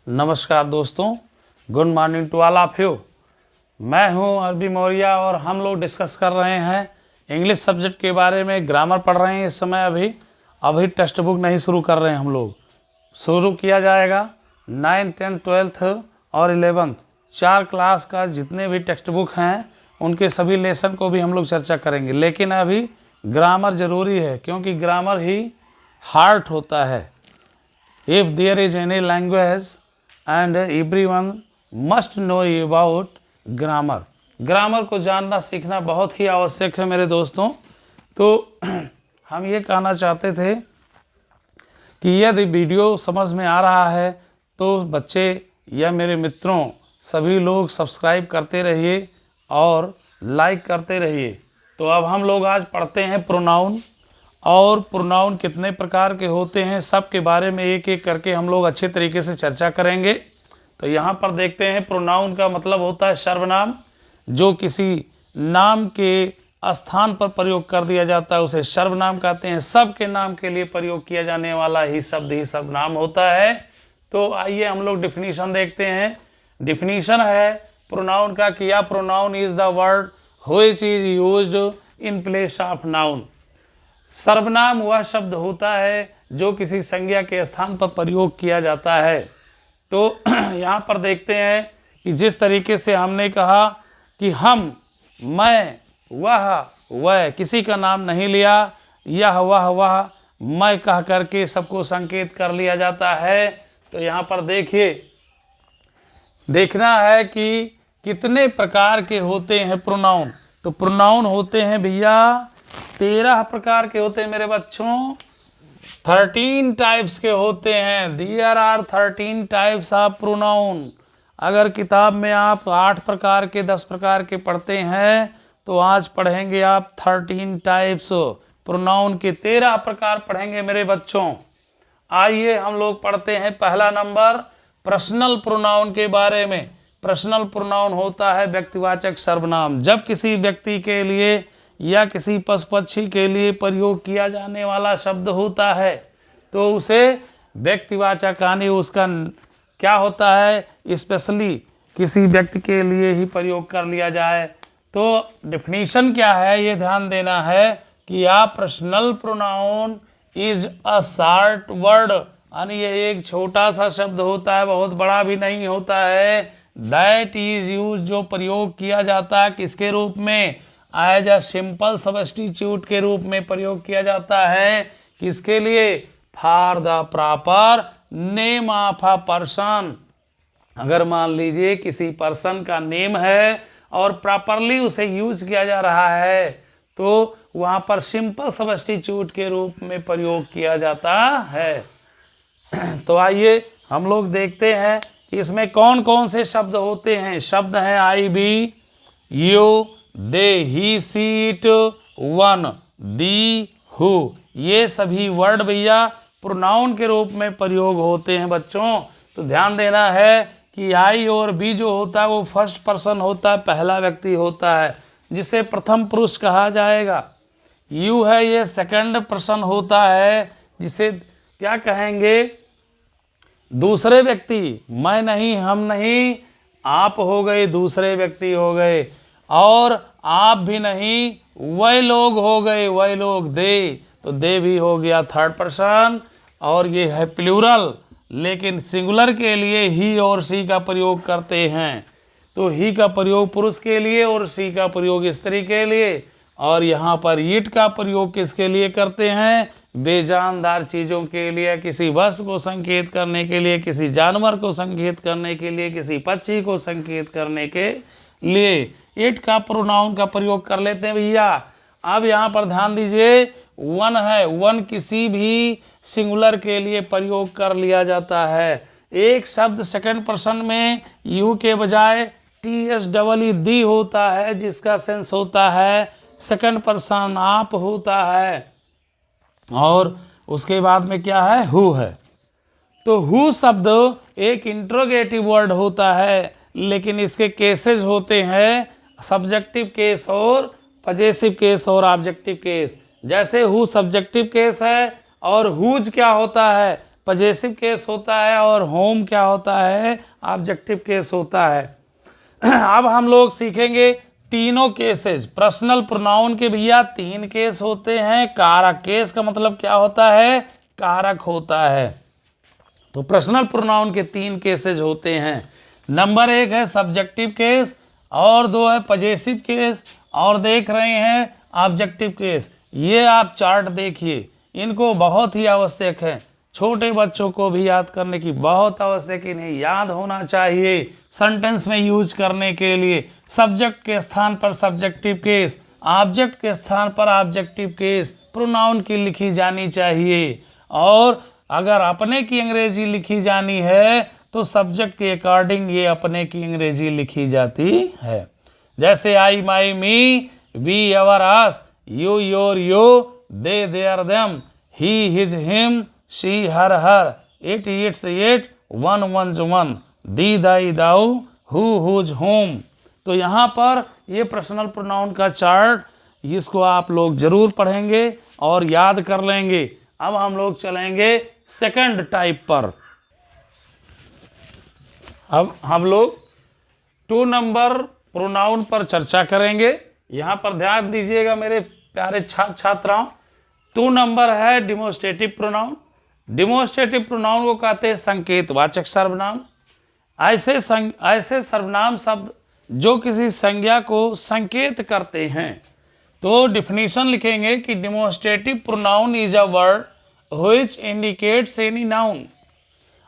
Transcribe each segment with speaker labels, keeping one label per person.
Speaker 1: नमस्कार दोस्तों, good morning to all of you. मैं हूं अरबी मौर्य और हम लोग डिस्कस कर रहे हैं इंग्लिश सब्जेक्ट के बारे में। ग्रामर पढ़ रहे हैं इस समय। अभी टेक्स्ट बुक नहीं शुरू कर रहे हैं। हम लोग शुरू किया जाएगा 9th 10th 12th और 11th 4 क्लास का जितने भी टेक्स्ट बुक हैं उनके सभी लेसन को भी हम लोग चर्चा करेंगे। लेकिन अभी ग्रामर ज़रूरी है क्योंकि ग्रामर ही हार्ट होता है। If there is any language and everyone must know about grammar। Grammar को जानना सीखना बहुत ही आवश्यक है मेरे दोस्तों। तो हम ये कहना चाहते थे कि यदि वीडियो समझ में आ रहा है तो बच्चे या मेरे मित्रों सभी लोग सब्सक्राइब करते रहिए और लाइक करते रहिए। तो अब हम लोग आज पढ़ते हैं प्रोनाउन, और प्रोनाउन कितने प्रकार के होते हैं सब के बारे में एक एक करके हम लोग अच्छे तरीके से चर्चा करेंगे। तो यहाँ पर देखते हैं प्रोनाउन का मतलब होता है सर्वनाम, जो किसी नाम के स्थान पर प्रयोग कर दिया जाता है उसे सर्वनाम कहते हैं। सब के नाम के लिए प्रयोग किया जाने वाला ही शब्द ही सर्वनाम होता है। तो आइए हम लोग डिफिनीशन देखते हैं। डिफिनीशन है प्रोनाउन का कि pronoun is the word which is used in place of noun. सर्वनाम वह शब्द होता है जो किसी संज्ञा के स्थान पर प्रयोग किया जाता है। तो यहाँ पर देखते हैं कि जिस तरीके से हमने कहा कि हम, मैं, वह किसी का नाम नहीं लिया, यह वह मैं कह करके सबको संकेत कर लिया जाता है। तो यहाँ पर देखिए, देखना है कि कितने प्रकार के होते हैं प्रोनाउन। तो प्रोनाउन होते हैं भैया 13 प्रकार के होते हैं मेरे बच्चों। 13 टाइप्स के होते हैं। There are 13 types of pronoun. अगर किताब में आप 8 प्रकार के 10 प्रकार के पढ़ते हैं तो आज पढ़ेंगे आप 13 टाइप्स प्रोनाउन के। 13 प्रकार पढ़ेंगे मेरे बच्चों। आइए हम लोग पढ़ते हैं पहला नंबर पर्सनल प्रोनाउन के बारे में। पर्सनल प्रोनाउन होता है व्यक्तिवाचक सर्वनाम। जब किसी व्यक्ति के लिए या किसी पशु पक्षी के लिए प्रयोग किया जाने वाला शब्द होता है तो उसे व्यक्तिवाचक यानी उसका क्या होता है, स्पेशली किसी व्यक्ति के लिए ही प्रयोग कर लिया जाए। तो डेफिनेशन क्या है ये ध्यान देना है कि personal pronoun is a short word, यानी ये एक छोटा सा शब्द होता है, बहुत बड़ा भी नहीं होता है। दैट इज यूज, जो प्रयोग किया जाता है किसके रूप में, एज अ सिंपल सब्स्टिट्यूट के रूप में प्रयोग किया जाता है। किसके लिए, for the proper name of a person. अगर मान लीजिए किसी पर्सन का नेम है और प्रॉपरली उसे यूज किया जा रहा है तो वहाँ पर सिंपल सब्स्टिट्यूट के रूप में प्रयोग किया जाता है। तो आइए हम लोग देखते हैं कि इसमें कौन कौन से शब्द होते हैं। शब्द हैं I, we, you, they, he, she, it, one, thee, who. ये सभी वर्ड भैया प्रोनाउन के रूप में प्रयोग होते हैं बच्चों। तो ध्यान देना है कि आई और बी जो होता है वो फर्स्ट पर्सन होता है, पहला व्यक्ति होता है जिसे प्रथम पुरुष कहा जाएगा। यू है ये सेकंड पर्सन होता है जिसे क्या कहेंगे, दूसरे व्यक्ति। मैं नहीं, हम नहीं, आप हो गए, दूसरे व्यक्ति हो गए। और आप भी नहीं, वह लोग हो गए, वह लोग। दे, तो दे भी हो गया थर्ड पर्सन। और ये है प्लूरल, लेकिन सिंगुलर के लिए ही और सी का प्रयोग करते हैं। तो ही का प्रयोग पुरुष के लिए और सी का प्रयोग स्त्री के लिए। और यहाँ पर इट का प्रयोग किसके लिए करते हैं, बेजानदार चीज़ों के लिए, किसी वस्तु को संकेत करने के लिए, किसी जानवर को संकेत करने के लिए, किसी पक्षी को संकेत करने के लिए इट का प्रोनाउन का प्रयोग कर लेते हैं भैया। अब यहाँ पर ध्यान दीजिए, वन है, वन किसी भी सिंगुलर के लिए प्रयोग कर लिया जाता है। एक शब्द सेकंड पर्सन में यू के बजाय TSEE दी होता है जिसका सेंस होता है सेकंड पर्सन, आप होता है। और उसके बाद में क्या है, हु है। तो हु शब्द एक इंट्रोगेटिव वर्ड होता है, लेकिन इसके केसेस होते हैं सब्जेक्टिव केस और पजेसिव केस और ऑब्जेक्टिव केस। जैसे हु सब्जेक्टिव केस है और हुज क्या होता है, पजेसिव केस होता है और होम क्या होता है, ऑब्जेक्टिव केस होता है। अब हम लोग सीखेंगे तीनों केसेस। पर्सनल प्रोनाउन के भैया 3 केस होते हैं। कारक केस का मतलब क्या होता है, कारक होता है। तो पर्सनल प्रोनाउन के 3 केसेज होते हैं। नंबर 1 है सब्जेक्टिव केस, और 2 है पजेसिव केस, और देख रहे हैं ऑब्जेक्टिव केस। ये आप चार्ट देखिए, इनको बहुत ही आवश्यक है, छोटे बच्चों को भी याद करने की बहुत आवश्यक, इन्हें याद होना चाहिए सेंटेंस में यूज करने के लिए। सब्जेक्ट के स्थान पर सब्जेक्टिव केस, ऑब्जेक्ट के स्थान पर ऑब्जेक्टिव केस प्रोनाउन की लिखी जानी चाहिए। और अगर अपने की अंग्रेजी लिखी जानी है तो सब्जेक्ट के अकॉर्डिंग ये अपने की अंग्रेजी लिखी जाती है। जैसे I my me, we our us, you your you, they their them, he his him, she her her, it its it, one one's one, thee thy thou, who whose whom. तो यहाँ पर ये पर्सनल प्रोनाउन का chart, इसको आप लोग जरूर पढ़ेंगे और याद कर लेंगे। अब हम लोग चलेंगे सेकंड टाइप पर। अब हम लोग 2 नंबर प्रोनाउन पर चर्चा करेंगे। यहाँ पर ध्यान दीजिएगा मेरे प्यारे छात्र छात्राओं। 2 नंबर है डिमोस्ट्रेटिव प्रोनाउन। डिमोस्ट्रेटिव प्रोनाउन को कहते हैं संकेतवाचक सर्वनाम। ऐसे सर्वनाम शब्द जो किसी संज्ञा को संकेत करते हैं। तो डिफिनीशन लिखेंगे कि demonstrative pronoun is a word which indicates any noun.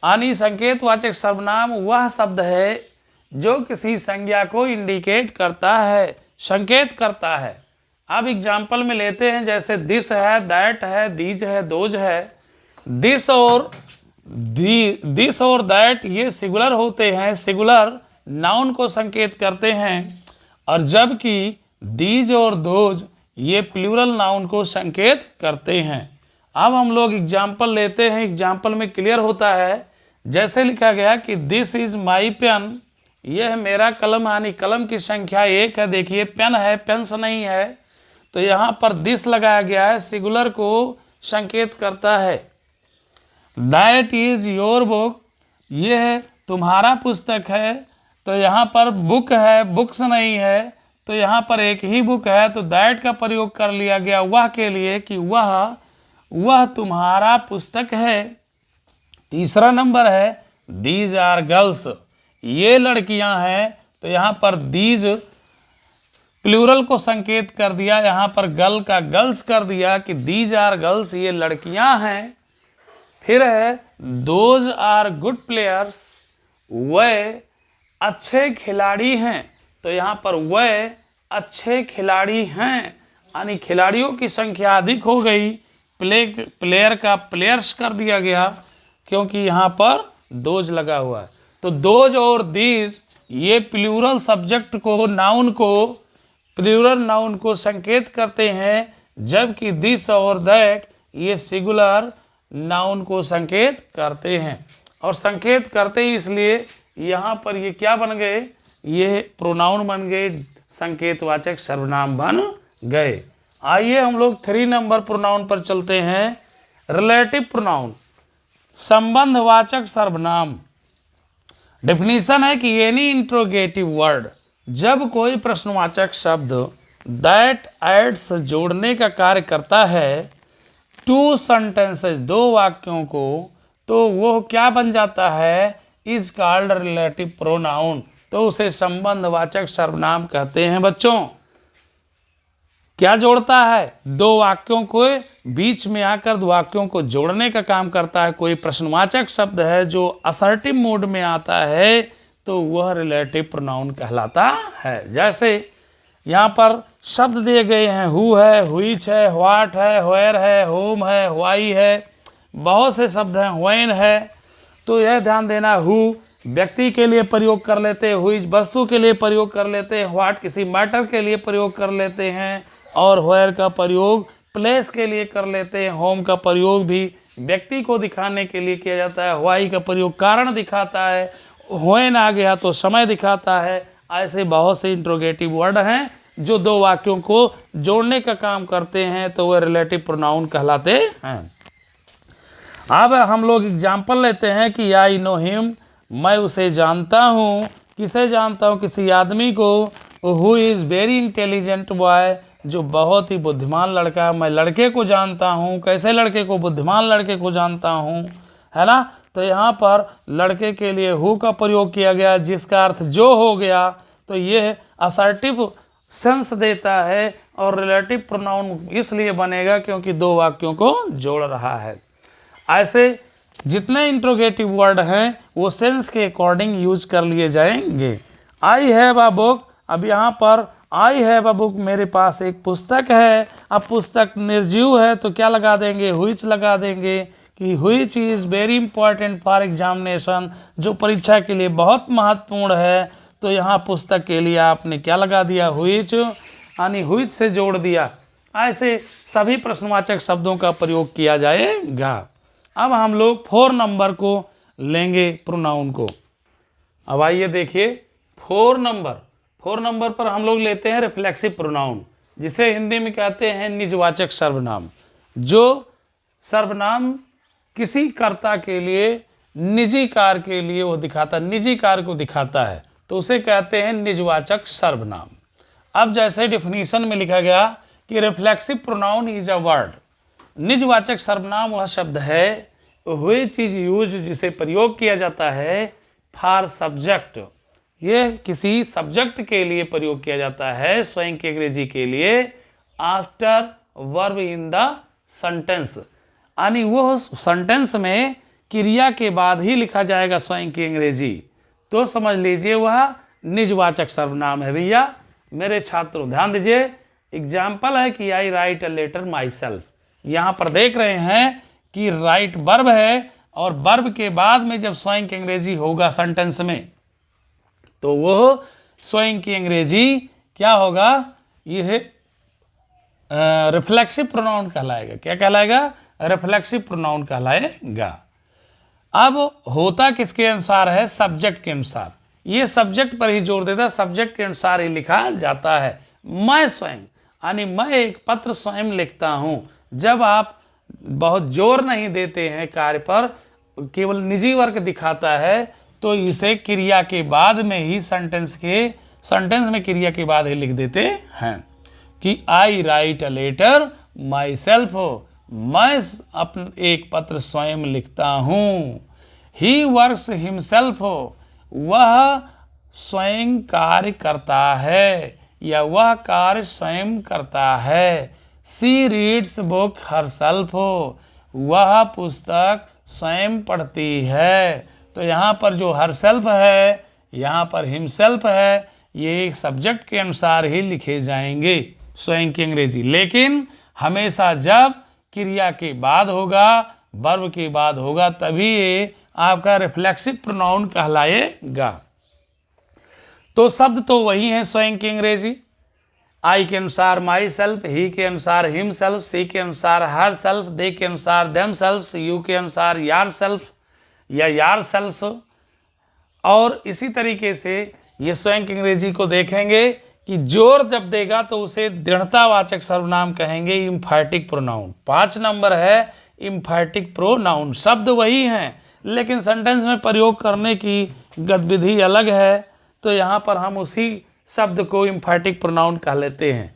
Speaker 1: यानी संकेतवाचक सर्वनाम वह शब्द है जो किसी संज्ञा को इंडिकेट करता है, संकेत करता है। अब एग्जाम्पल में लेते हैं, जैसे दिस है, दैट है, दीज है, दोज है। दिस और दैट ये सिंगुलर होते हैं, सिंगुलर नाउन को संकेत करते हैं, और जबकि दीज और दोज ये प्लूरल नाउन को संकेत करते हैं। अब हम लोग एग्जाम्पल लेते हैं, एग्जाम्पल में क्लियर होता है। जैसे लिखा गया कि दिस इज माई पेन, यह मेरा कलम, यानी कलम की संख्या 1 है। देखिए पेन है, पेन्स नहीं है, तो यहाँ पर दिस लगाया गया है, सिंगुलर को संकेत करता है। दैट इज योर बुक, यह तुम्हारा पुस्तक है, तो यहाँ पर बुक है, बुक्स नहीं है, तो यहाँ पर एक ही बुक है, तो दैट का प्रयोग कर लिया गया वह के लिए कि वह तुम्हारा पुस्तक है। तीसरा नंबर है दीज आर गर्ल्स, ये लड़कियां हैं, तो यहाँ पर दीज प्लूरल को संकेत कर दिया, यहाँ पर गर्ल का गर्ल्स कर दिया कि दीज आर गर्ल्स, ये लड़कियां हैं। फिर है दोज आर गुड प्लेयर्स, वह अच्छे खिलाड़ी हैं, तो यहाँ पर वह अच्छे खिलाड़ी हैं, यानी खिलाड़ियों की संख्या अधिक हो गई। प्लेयर का प्लेयर्स कर दिया गया क्योंकि यहाँ पर दोज लगा हुआ है। तो दोज और दीज ये प्लूरल सब्जेक्ट को, नाउन को, प्लूरल नाउन को संकेत करते हैं, जबकि दिस और दैट ये सिंगुलर नाउन को संकेत करते हैं। और संकेत करते ही इसलिए यहाँ पर ये क्या बन गए, ये प्रोनाउन बन गए, संकेतवाचक सर्वनाम बन गए। आइए हम लोग 3 नंबर प्रोनाउन पर चलते हैं। रिलेटिव प्रोनाउन, संबंधवाचक सर्वनाम। डेफिनेशन है कि एनी इंट्रोगेटिव वर्ड, जब कोई प्रश्नवाचक शब्द दैट एड्स जोड़ने का कार्य करता है टू सेंटेंसेस, 2 वाक्यों को, तो वो क्या बन जाता है, इज कॉल्ड रिलेटिव प्रोनाउन, तो उसे संबंधवाचक सर्वनाम कहते हैं। बच्चों क्या जोड़ता है, 2 वाक्यों को बीच में आकर 2 वाक्यों को जोड़ने का काम करता है। कोई प्रश्नवाचक शब्द है जो असर्टिव मोड में आता है तो वह रिलेटिव प्रोनाउन कहलाता है। जैसे यहाँ पर शब्द दिए गए हैं, हु है, हुईच है, व्हाट है, वेयर है, होम है, व्हाई है, बहुत से शब्द हैं, व्हेन है। तो यह ध्यान देना, हु व्यक्ति के लिए प्रयोग कर लेते हैं, हुईच वस्तु के लिए प्रयोग कर लेते हैं, व्हाट किसी मैटर के लिए प्रयोग कर लेते हैं, और वेयर का प्रयोग प्लेस के लिए कर लेते हैं। होम का प्रयोग भी व्यक्ति को दिखाने के लिए किया जाता है। व्हाई का प्रयोग कारण दिखाता है, व्हेन आ गया तो समय दिखाता है। ऐसे बहुत से इंट्रोगेटिव वर्ड हैं जो 2 वाक्यों को जोड़ने का काम करते हैं, तो वह रिलेटिव प्रोनाउन कहलाते हैं। अब हम लोग एग्जाम्पल लेते हैं कि आई नो हिम, मैं उसे जानता हूँ। किसे जानता हूँ? किसी आदमी को। Who is very intelligent boy, जो बहुत ही बुद्धिमान लड़का है। मैं लड़के को जानता हूँ। कैसे लड़के को? बुद्धिमान लड़के को जानता हूँ, है ना। तो यहाँ पर लड़के के लिए हु का प्रयोग किया गया, जिसका अर्थ जो हो गया। तो ये असर्टिव सेंस देता है और रिलेटिव प्रोनाउन इसलिए बनेगा क्योंकि दो वाक्यों को जोड़ रहा है। ऐसे जितने इंट्रोगेटिव वर्ड हैं वो सेंस के अकॉर्डिंग यूज कर लिए जाएंगे। आई हैव अ बुक, अब यहाँ पर आई हैव अ बुक, मेरे पास एक पुस्तक है। अब पुस्तक निर्जीव है तो क्या लगा देंगे? व्हिच लगा देंगे कि which is very important for examination, जो परीक्षा के लिए बहुत महत्वपूर्ण है। तो यहाँ पुस्तक के लिए आपने क्या लगा दिया? व्हिच, यानी व्हिच से जोड़ दिया। ऐसे सभी प्रश्नवाचक शब्दों का प्रयोग किया जाएगा। अब हम लोग 4 नंबर को लेंगे प्रोनाउन को। अब आइए देखिए 4 नंबर पर हम लोग लेते हैं रिफ्लेक्सिव प्रोनाउन, जिसे हिंदी में कहते हैं निजवाचक सर्वनाम। जो सर्वनाम किसी कर्ता के लिए, निजी कार्य के लिए वो दिखाता, निजी कार्य को दिखाता है, तो उसे कहते हैं निजवाचक सर्वनाम। अब जैसे डिफिनीशन में लिखा गया कि reflexive pronoun is a word, निजवाचक सर्वनाम वह शब्द है वही चीज यूज जिसे प्रयोग किया जाता है फॉर सब्जेक्ट, ये किसी सब्जेक्ट के लिए प्रयोग किया जाता है, स्वयं के अंग्रेजी के लिए, after verb in the sentence, यानी वो सेंटेंस में क्रिया के बाद ही लिखा जाएगा स्वयं की अंग्रेजी, तो समझ लीजिए वह निजवाचक सर्वनाम है। भैया मेरे छात्रों ध्यान दीजिए, एग्जाम्पल है कि I write a letter myself. यहाँ पर देख रहे हैं कि राइट वर्ब है और वर्ब के बाद में जब स्वयं की अंग्रेजी होगा सेंटेंस में, तो वो स्वयं की अंग्रेजी क्या होगा? यह रिफ्लेक्सिव प्रोनाउन कहलाएगा। क्या कहलाएगा? रिफ्लेक्सिव प्रोनाउन कहलाएगा। अब होता किसके अनुसार है? सब्जेक्ट के अनुसार। ये सब्जेक्ट पर ही जोर देता है, सब्जेक्ट के अनुसार ही लिखा जाता है। मैं स्वयं, यानी मैं एक पत्र स्वयं लिखता हूँ। जब आप बहुत जोर नहीं देते हैं कार्य पर, केवल निजी वर्ग दिखाता है, तो इसे क्रिया के बाद में ही सेंटेंस में क्रिया के बाद ही लिख देते हैं कि I write a letter myself, मैं एक पत्र स्वयं लिखता हूँ। ही वर्क्स हिमसेल्फ, वह स्वयं कार्य करता है या वह कार्य स्वयं करता है। सी रीड्स बुक हरसेल्फ, वह पुस्तक स्वयं पढ़ती है। तो यहाँ पर जो हरसेल्फ है, यहाँ पर हिमसेल्फ है, ये सब्जेक्ट के अनुसार ही लिखे जाएंगे स्वयं की अंग्रेजी। लेकिन हमेशा जब क्रिया के बाद होगा, वर्ब के बाद होगा, तभी ये आपका रिफ्लेक्सिव प्रोनाउन कहलाएगा। तो शब्द तो वही है स्वयं की अंग्रेजी। आई के अनुसार माई सेल्फ, ही के अनुसार हिम सेल्फ, सी के अनुसार हर सेल्फ, दे के अनुसार देम सेल्फ, यू के अनुसार यार सेल्फ या यार सेल्फ। और इसी तरीके से ये स्वयं की अंग्रेजी को देखेंगे कि जोर जब देगा तो उसे दृढ़तावाचक सर्वनाम कहेंगे, इम्फैटिक प्रोनाउन। 5 नंबर है इम्फैटिक प्रोनाउन। शब्द वही हैं लेकिन सेंटेंस में प्रयोग करने की गतिविधि अलग है, तो यहाँ पर हम उसी शब्द को इम्फैटिक प्रोनाउन कह लेते हैं।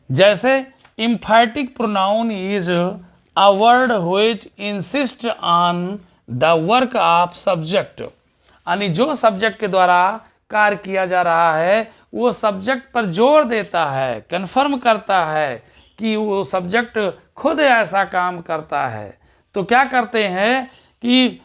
Speaker 1: जैसे emphatic pronoun is a word which insist on the work of subject, यानी जो सब्जेक्ट के द्वारा कार्य किया जा रहा है वो सब्जेक्ट पर जोर देता है, कन्फर्म करता है कि वो सब्जेक्ट खुद ऐसा काम करता है। तो क्या करते हैं कि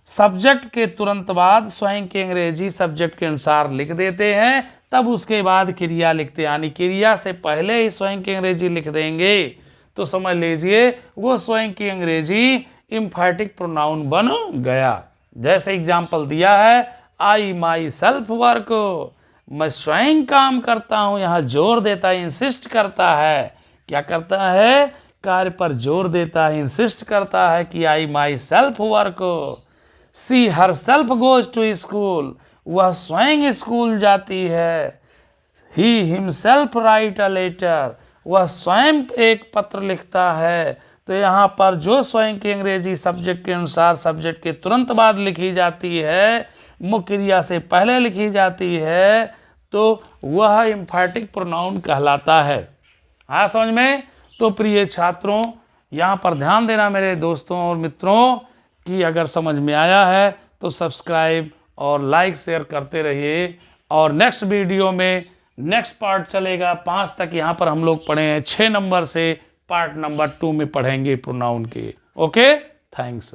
Speaker 1: सब्जेक्ट के तुरंत बाद स्वयं की अंग्रेजी सब्जेक्ट के अनुसार लिख देते हैं, तब उसके बाद क्रिया लिखते हैं, यानी क्रिया से पहले ही स्वयं की अंग्रेजी लिख देंगे। तो समझ लीजिए वो स्वयं की अंग्रेजी इम्फैटिक प्रोनाउन बन गया। जैसे एग्जाम्पल दिया है, आई माई सेल्फ वर्क, मैं स्वयं काम करता हूँ। यहाँ जोर देता है, इंसिस्ट करता है। क्या करता है? कार्य पर जोर देता है, इंसिस्ट करता है कि I myself work. She herself goes to school, वह स्वयं स्कूल जाती है। He himself write a letter, वह स्वयं एक पत्र लिखता है। तो तो यहाँ पर जो स्वयं के अंग्रेजी सब्जेक्ट के अनुसार सब्जेक्ट के तुरंत बाद लिखी जाती है, मुख्य क्रिया से पहले लिखी जाती है, तो वह एम्फैटिक प्रोनाउन कहलाता है। हाँ समझ में? तो प्रिय छात्रों, यहाँ पर ध्यान देना मेरे दोस्तों और मित्रों कि अगर समझ में आया है तो सब्सक्राइब और लाइक शेयर करते रहिए। और नेक्स्ट वीडियो में नेक्स्ट पार्ट चलेगा 5 तक। यहाँ पर हम लोग पढ़े हैं 6 नंबर से, पार्ट नंबर 2 में पढ़ेंगे प्रोनाउन के। Okay, thanks.